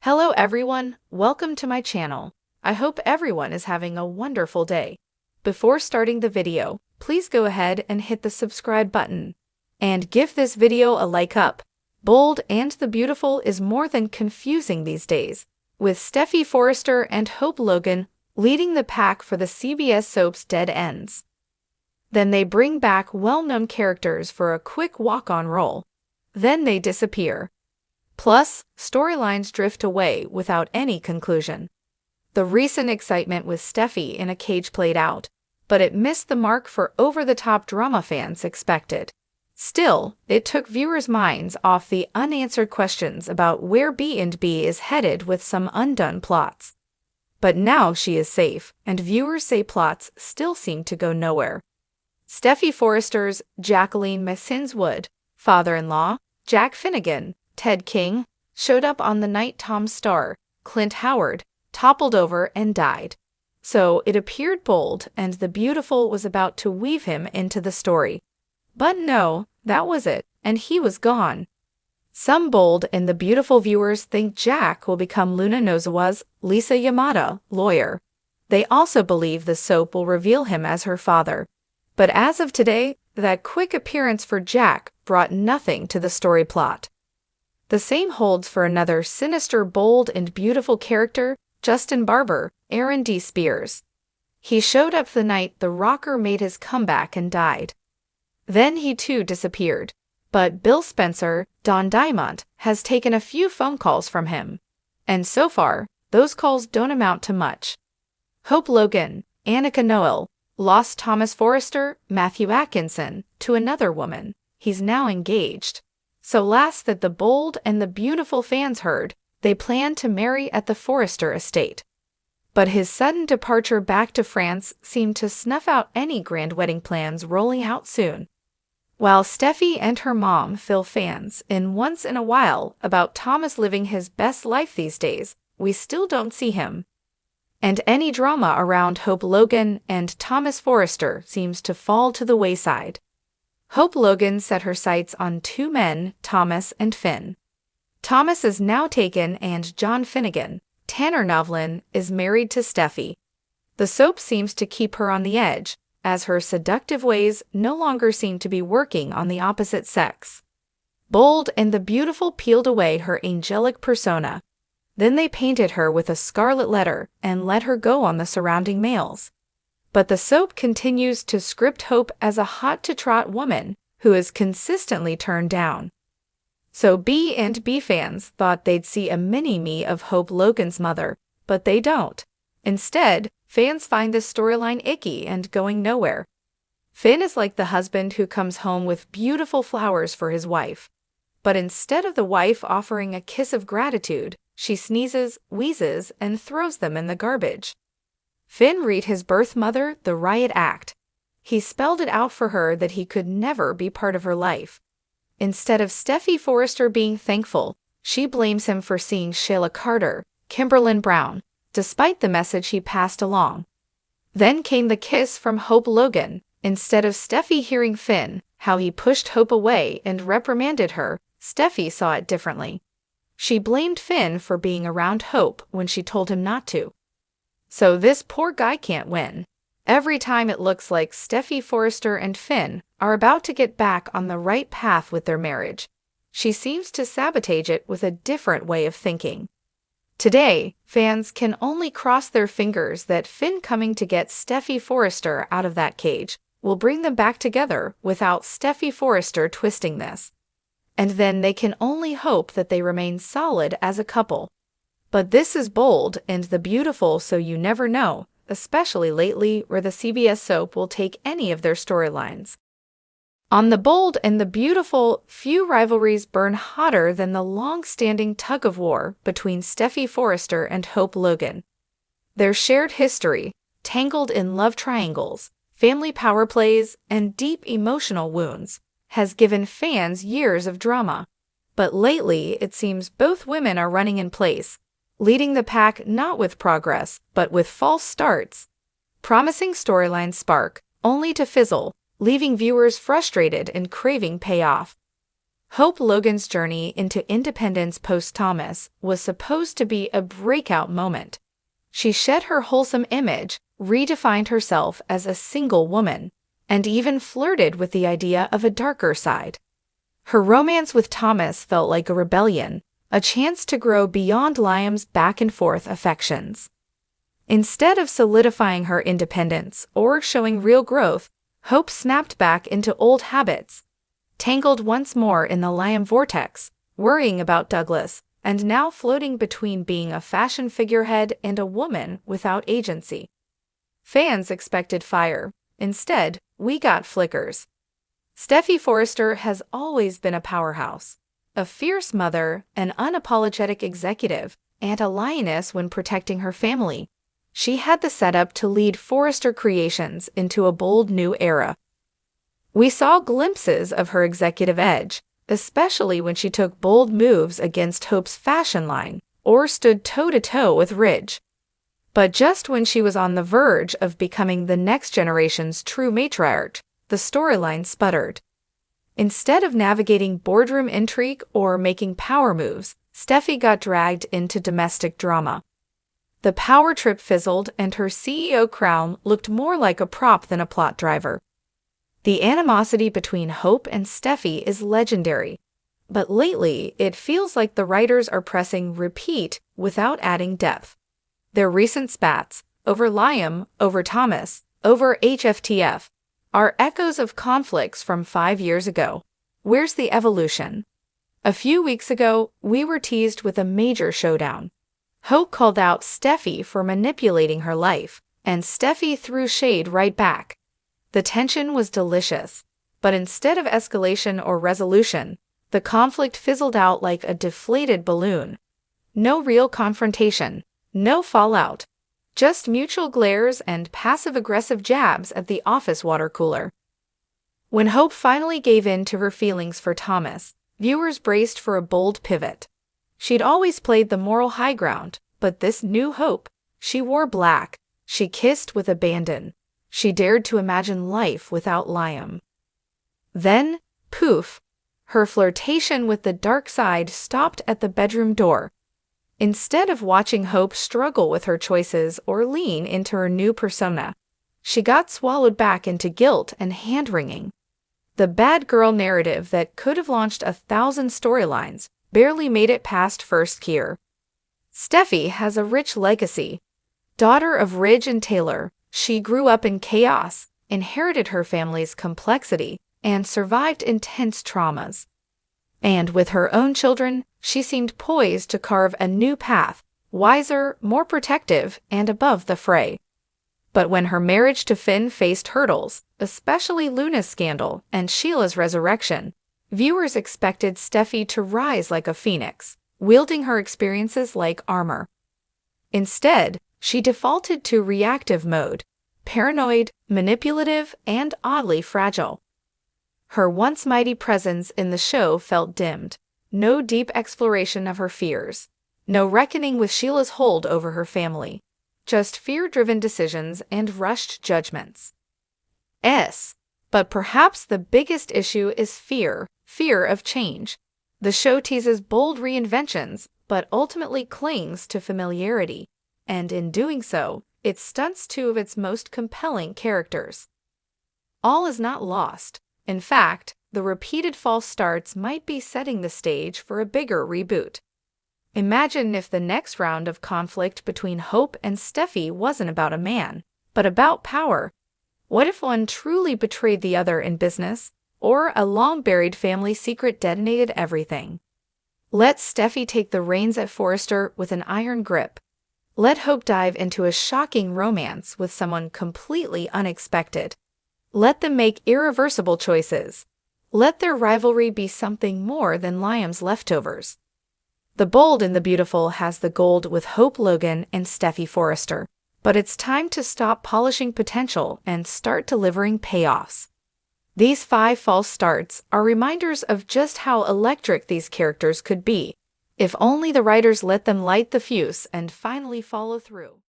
Hello everyone, welcome to my channel. I hope everyone is having a wonderful day. Before starting the video, please go ahead and hit the subscribe button. And give this video a like up. Bold and the Beautiful is more than confusing these days, with Steffy Forrester and Hope Logan leading the pack for the CBS soap's dead ends. Then they bring back well-known characters for a quick walk-on role. Then they disappear. Plus, storylines drift away without any conclusion. The recent excitement with Steffy in a cage played out, but it missed the mark for over-the-top drama fans expected. Still, it took viewers' minds off the unanswered questions about where B&B is headed with some undone plots. But now she is safe, and viewers say plots still seem to go nowhere. Steffy Forrester's Jacqueline Massinswood, father-in-law, Jack Finnegan, Ted King, showed up on the night Tom's star, Clint Howard, toppled over and died. So it appeared Bold and the Beautiful was about to weave him into the story. But no, that was it, and he was gone. Some Bold and the Beautiful viewers think Jack will become Luna Nozawa's Lisa Yamada lawyer. They also believe the soap will reveal him as her father. But as of today, that quick appearance for Jack brought nothing to the story plot. The same holds for another sinister, bold, and beautiful character, Justin Barber, Aaron D. Spears. He showed up the night the rocker made his comeback and died. Then he too disappeared. But Bill Spencer, Don Diamond, has taken a few phone calls from him. And so far, those calls don't amount to much. Hope Logan, Annika Noel, lost Thomas Forrester, Matthew Atkinson, to another woman. He's now engaged. So last that the Bold and the Beautiful fans heard, they plan to marry at the Forrester estate. But his sudden departure back to France seemed to snuff out any grand wedding plans rolling out soon. While Steffy and her mom fill fans in once in a while about Thomas living his best life these days, we still don't see him. And any drama around Hope Logan and Thomas Forrester seems to fall to the wayside. Hope Logan set her sights on two men, Thomas and Finn. Thomas is now taken and John Finnegan, Tanner Novlin, is married to Steffy. The soap seems to keep her on the edge, as her seductive ways no longer seem to be working on the opposite sex. Bold and the Beautiful peeled away her angelic persona. Then they painted her with a scarlet letter and let her go on the surrounding males. But the soap continues to script Hope as a hot-to-trot woman who is consistently turned down. So B&B fans thought they'd see a mini-me of Hope Logan's mother, but they don't. Instead, fans find this storyline icky and going nowhere. Finn is like the husband who comes home with beautiful flowers for his wife. But instead of the wife offering a kiss of gratitude, she sneezes, wheezes, and throws them in the garbage. Finn read his birth mother the riot act. He spelled it out for her that he could never be part of her life. Instead of Steffy Forrester being thankful, she blames him for seeing Shayla Carter, Kimberlyn Brown, despite the message he passed along. Then came the kiss from Hope Logan. Instead of Steffy hearing Finn, how he pushed Hope away and reprimanded her, Steffy saw it differently. She blamed Finn for being around Hope when she told him not to. So this poor guy can't win. Every time it looks like Steffy Forrester and Finn are about to get back on the right path with their marriage, she seems to sabotage it with a different way of thinking. Today, fans can only cross their fingers that Finn coming to get Steffy Forrester out of that cage will bring them back together without Steffy Forrester twisting this. And then they can only hope that they remain solid as a couple. But this is Bold and the Beautiful, so you never know, especially lately where the CBS soap will take any of their storylines. On the Bold and the Beautiful, few rivalries burn hotter than the long-standing tug-of-war between Steffy Forrester and Hope Logan. Their shared history, tangled in love triangles, family power plays, and deep emotional wounds, has given fans years of drama. But lately, it seems both women are running in place, leading the pack not with progress, but with false starts. Promising storylines spark, only to fizzle, leaving viewers frustrated and craving payoff. Hope Logan's journey into independence post-Thomas was supposed to be a breakout moment. She shed her wholesome image, redefined herself as a single woman, and even flirted with the idea of a darker side. Her romance with Thomas felt like a rebellion, a chance to grow beyond Liam's back-and-forth affections. Instead of solidifying her independence or showing real growth, Hope snapped back into old habits, tangled once more in the Liam vortex, worrying about Douglas, and now floating between being a fashion figurehead and a woman without agency. Fans expected fire. Instead, we got flickers. Steffy Forrester has always been a powerhouse, a fierce mother, an unapologetic executive, and a lioness when protecting her family. She had the setup to lead Forrester Creations into a bold new era. We saw glimpses of her executive edge, especially when she took bold moves against Hope's fashion line or stood toe-to-toe with Ridge. But just when she was on the verge of becoming the next generation's true matriarch, the storyline sputtered. Instead of navigating boardroom intrigue or making power moves, Steffy got dragged into domestic drama. The power trip fizzled and her CEO crown looked more like a prop than a plot driver. The animosity between Hope and Steffy is legendary, but lately it feels like the writers are pressing repeat without adding depth. Their recent spats, over Liam, over Thomas, over HFTF, are echoes of conflicts from 5 years ago. Where's the evolution? A few weeks ago, we were teased with a major showdown. Hope called out Steffy for manipulating her life, and Steffy threw shade right back. The tension was delicious, but instead of escalation or resolution, the conflict fizzled out like a deflated balloon. No real confrontation, no fallout, just mutual glares and passive-aggressive jabs at the office water cooler. When Hope finally gave in to her feelings for Thomas, viewers braced for a bold pivot. She'd always played the moral high ground, but this new Hope, she wore black, she kissed with abandon, she dared to imagine life without Liam. Then, poof, her flirtation with the dark side stopped at the bedroom door. Instead of watching Hope struggle with her choices or lean into her new persona, she got swallowed back into guilt and hand-wringing. The bad girl narrative that could have launched 1,000 storylines barely made it past first gear. Steffy has a rich legacy. Daughter of Ridge and Taylor, she grew up in chaos, inherited her family's complexity, and survived intense traumas. And with her own children, she seemed poised to carve a new path, wiser, more protective, and above the fray. But when her marriage to Finn faced hurdles, especially Luna's scandal and Sheila's resurrection, viewers expected Steffy to rise like a phoenix, wielding her experiences like armor. Instead, she defaulted to reactive mode, paranoid, manipulative, and oddly fragile. Her once mighty presence in the show felt dimmed. No deep exploration of her fears. No reckoning with Sheila's hold over her family. Just fear-driven decisions and rushed judgments. But perhaps the biggest issue is fear of change. The show teases bold reinventions, but ultimately clings to familiarity. And in doing so, it stunts 2 of its most compelling characters. All is not lost. In fact, the repeated false starts might be setting the stage for a bigger reboot. Imagine if the next round of conflict between Hope and Steffy wasn't about a man, but about power. What if one truly betrayed the other in business, or a long-buried family secret detonated everything? Let Steffy take the reins at Forrester with an iron grip. Let Hope dive into a shocking romance with someone completely unexpected. Let them make irreversible choices. Let their rivalry be something more than Liam's leftovers. The Bold and the Beautiful has the gold with Hope Logan and Steffy Forrester, but it's time to stop polishing potential and start delivering payoffs. These 5 false starts are reminders of just how electric these characters could be, if only the writers let them light the fuse and finally follow through.